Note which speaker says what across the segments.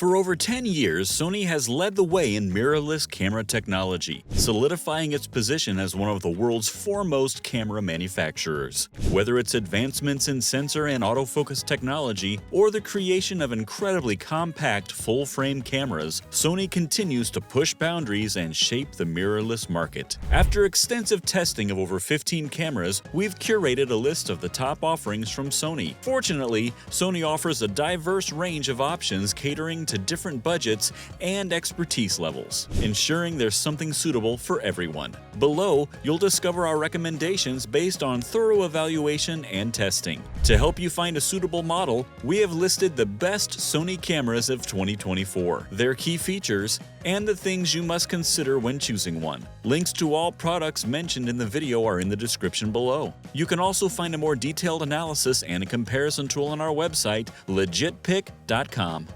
Speaker 1: For over 10 years, Sony has led the way in mirrorless camera technology, solidifying its position as one of the world's foremost camera manufacturers. Whether it's advancements in sensor and autofocus technology or the creation of incredibly compact full-frame cameras, Sony continues to push boundaries and shape the mirrorless market. After extensive testing of over 15 cameras, we've curated a list of the top offerings from Sony. Fortunately, Sony offers a diverse range of options catering to different budgets and expertise levels, ensuring there's something suitable for everyone. Below, you'll discover our recommendations based on thorough evaluation and testing. To help you find a suitable model, we have listed the best Sony cameras of 2024, their key features, and the things you must consider when choosing one. Links to all products mentioned in the video are in the description below. You can also find a more detailed analysis and a comparison tool on our website, legitpic.com.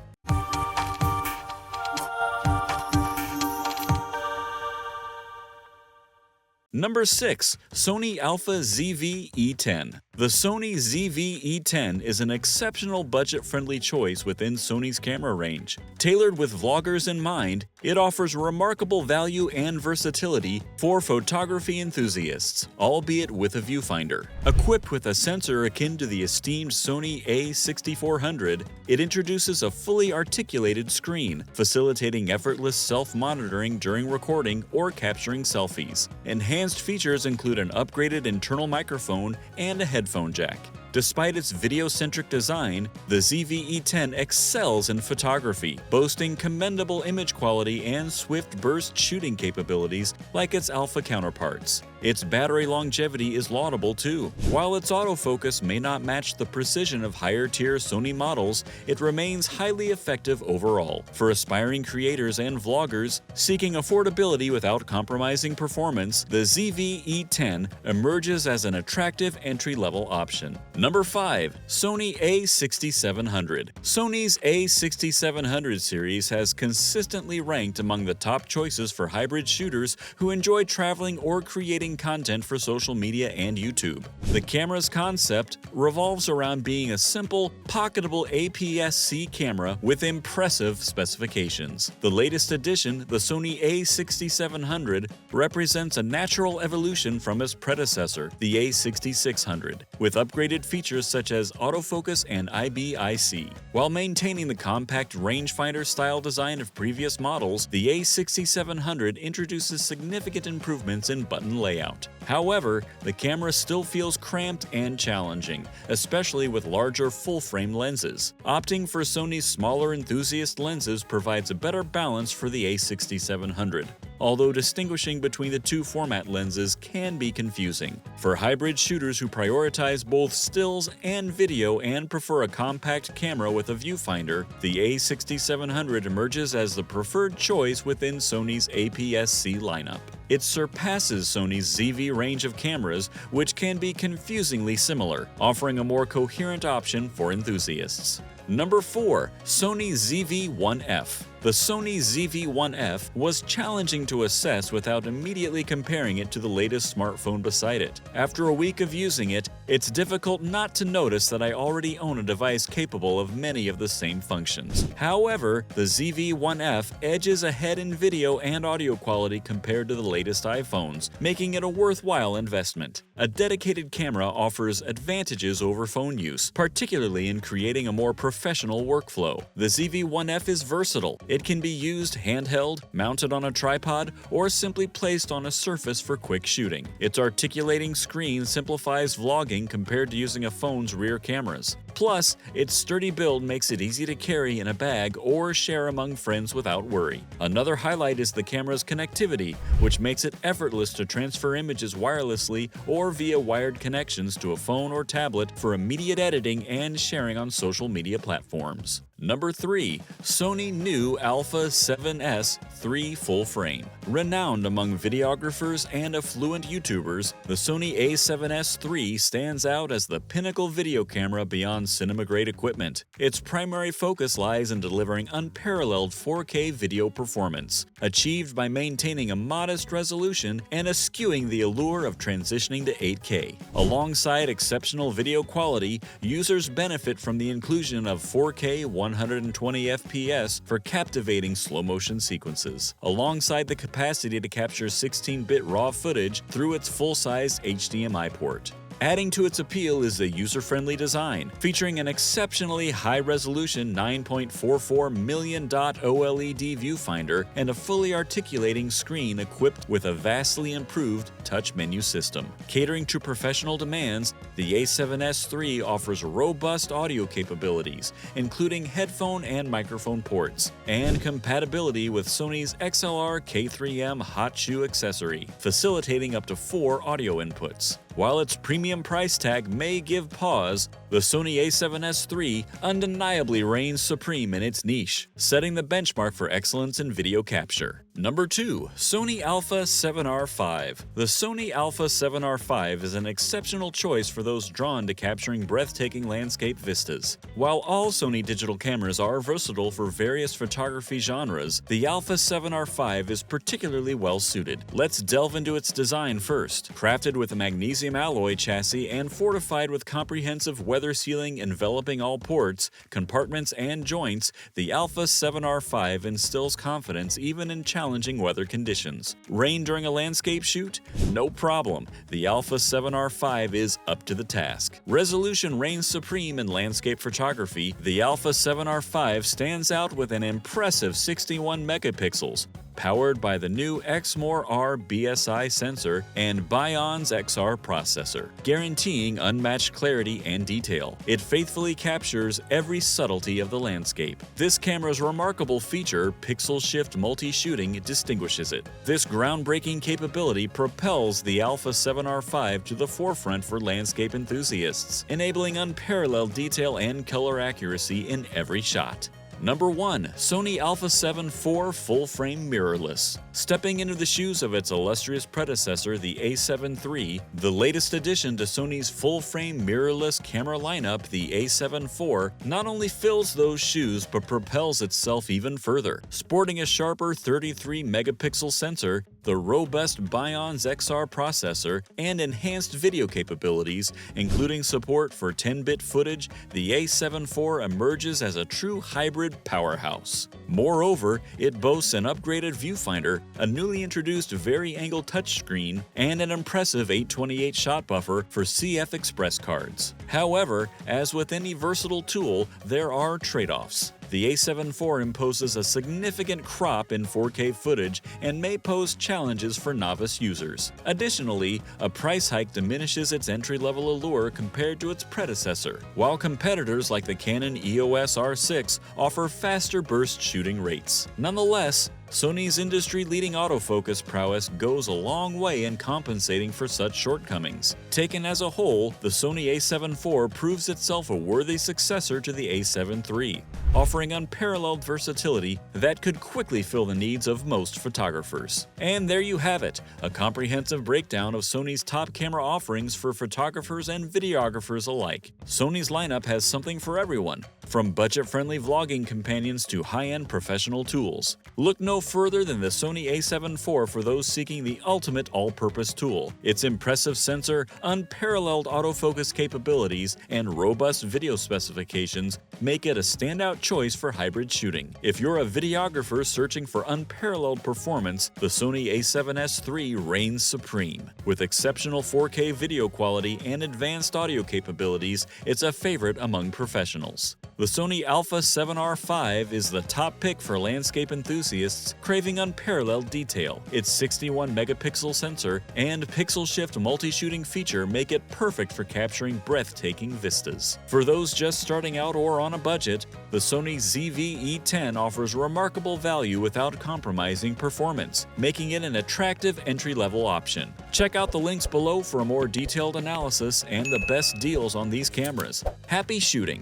Speaker 1: Number 6. Sony Alpha ZV-E10. The Sony ZV-E10 is an exceptional budget-friendly choice within Sony's camera range. Tailored with vloggers in mind, it offers remarkable value and versatility for photography enthusiasts, albeit with a viewfinder. Equipped with a sensor akin to the esteemed Sony A6400, it introduces a fully articulated screen, facilitating effortless self-monitoring during recording or capturing selfies. Enhanced features include an upgraded internal microphone and a headphone jack. Despite its video-centric design, the ZV-E10 excels in photography, boasting commendable image quality and swift burst shooting capabilities like its Alpha counterparts. Its battery longevity is laudable too. While its autofocus may not match the precision of higher-tier Sony models, it remains highly effective overall. For aspiring creators and vloggers seeking affordability without compromising performance, the ZV-E10 emerges as an attractive entry-level option. Number 5. Sony A6700. Sony's A6700 series has consistently ranked among the top choices for hybrid shooters who enjoy traveling or creating content for social media and YouTube. The camera's concept revolves around being a simple, pocketable APS-C camera with impressive specifications. The latest addition, the Sony A6700, represents a natural evolution from its predecessor, the A6600, with upgraded features such as autofocus and IBIC. While maintaining the compact rangefinder-style design of previous models, the A6700 introduces significant improvements in button layout. However, the camera still feels cramped and challenging, especially with larger full-frame lenses. Opting for Sony's smaller enthusiast lenses provides a better balance for the A6700. Although distinguishing between the two format lenses can be confusing. For hybrid shooters who prioritize both stills and video and prefer a compact camera with a viewfinder, the A6700 emerges as the preferred choice within Sony's APS-C lineup. It surpasses Sony's ZV range of cameras, which can be confusingly similar, offering a more coherent option for enthusiasts. Number 4. Sony ZV1F. The Sony ZV1F was challenging to assess without immediately comparing it to the latest smartphone beside it. After a week of using it, it's difficult not to notice that I already own a device capable of many of the same functions. However, the ZV1F edges ahead in video and audio quality compared to the latest iPhones, making it a worthwhile investment. A dedicated camera offers advantages over phone use, particularly in creating a more professional workflow. The ZV1F is versatile. It can be used handheld, mounted on a tripod, or simply placed on a surface for quick shooting. Its articulating screen simplifies vlogging compared to using a phone's rear cameras. Plus, its sturdy build makes it easy to carry in a bag or share among friends without worry. Another highlight is the camera's connectivity, which makes it effortless to transfer images wirelessly or via wired connections to a phone or tablet for immediate editing and sharing on social media platforms. Number 3. Sony new Alpha A7S III full frame. Renowned among videographers and affluent YouTubers, the Sony A7S III stands out as the pinnacle video camera beyond cinema-grade equipment. Its primary focus lies in delivering unparalleled 4K video performance, achieved by maintaining a modest resolution and eschewing the allure of transitioning to 8K. Alongside exceptional video quality, users benefit from the inclusion of 4K 120 FPS for captivating slow-motion sequences, alongside the capacity to capture 16-bit RAW footage through its full-size HDMI port. Adding to its appeal is the user-friendly design, featuring an exceptionally high-resolution 9.44 million dot OLED viewfinder and a fully articulating screen equipped with a vastly improved touch menu system. Catering to professional demands, the A7S III offers robust audio capabilities, including headphone and microphone ports, and compatibility with Sony's XLR K3M hot shoe accessory, facilitating up to 4 audio inputs. While its premium price tag may give pause, the Sony A7S III undeniably reigns supreme in its niche, setting the benchmark for excellence in video capture. Number 2. Sony Alpha 7R5. The Sony Alpha 7R5 is an exceptional choice for those drawn to capturing breathtaking landscape vistas. While all Sony digital cameras are versatile for various photography genres, the Alpha 7R5 is particularly well suited. Let's delve into its design first. Crafted with a magnesium alloy chassis and fortified with comprehensive weather sealing enveloping all ports, compartments, and joints, the Alpha 7R5 instills confidence even in challenging weather conditions. Rain during a landscape shoot? No problem. The Alpha 7R5 is up to the task. Resolution reigns supreme in landscape photography. The Alpha 7R5 stands out with an impressive 61 megapixels, powered by the new Exmor-R BSI sensor and Bion's XR processor, guaranteeing unmatched clarity and detail. It faithfully captures every subtlety of the landscape. This camera's remarkable feature, pixel shift multi-shooting, distinguishes it. This groundbreaking capability propels the Alpha 7R5 to the forefront for landscape enthusiasts, enabling unparalleled detail and color accuracy in every shot. Number 1. Sony Alpha 7 IV Full-Frame Mirrorless. Stepping into the shoes of its illustrious predecessor, the A7 III, the latest addition to Sony's full-frame mirrorless camera lineup, the A7 IV, not only fills those shoes but propels itself even further. Sporting a sharper 33-megapixel sensor, the robust Bion's XR processor, and enhanced video capabilities, including support for 10-bit footage, the A7 IV emerges as a true hybrid powerhouse. Moreover, it boasts an upgraded viewfinder, a newly introduced vari-angle touchscreen, and an impressive 828 shot buffer for CF Express cards. However, as with any versatile tool, there are trade-offs. The A7 IV imposes a significant crop in 4K footage and may pose challenges for novice users. Additionally, a price hike diminishes its entry-level allure compared to its predecessor, while competitors like the Canon EOS R6 offer faster burst shooting rates. Nonetheless, Sony's industry-leading autofocus prowess goes a long way in compensating for such shortcomings. Taken as a whole, the Sony A7 IV proves itself a worthy successor to the A7 III, offering unparalleled versatility that could quickly fill the needs of most photographers. And there you have it, a comprehensive breakdown of Sony's top camera offerings for photographers and videographers alike. Sony's lineup has something for everyone, from budget-friendly vlogging companions to high-end professional tools. Look no further than the Sony A7 IV for those seeking the ultimate all-purpose tool. Its impressive sensor, unparalleled autofocus capabilities, and robust video specifications make it a standout choice for hybrid shooting. If you're a videographer searching for unparalleled performance, the Sony A7S III reigns supreme. With exceptional 4K video quality and advanced audio capabilities, it's a favorite among professionals. The Sony Alpha 7R5 is the top pick for landscape enthusiasts craving unparalleled detail. Its 61-megapixel sensor and pixel shift multi-shooting feature make it perfect for capturing breathtaking vistas. For those just starting out or on a budget, the Sony ZV-E10 offers remarkable value without compromising performance, making it an attractive entry-level option. Check out the links below for a more detailed analysis and the best deals on these cameras. Happy shooting!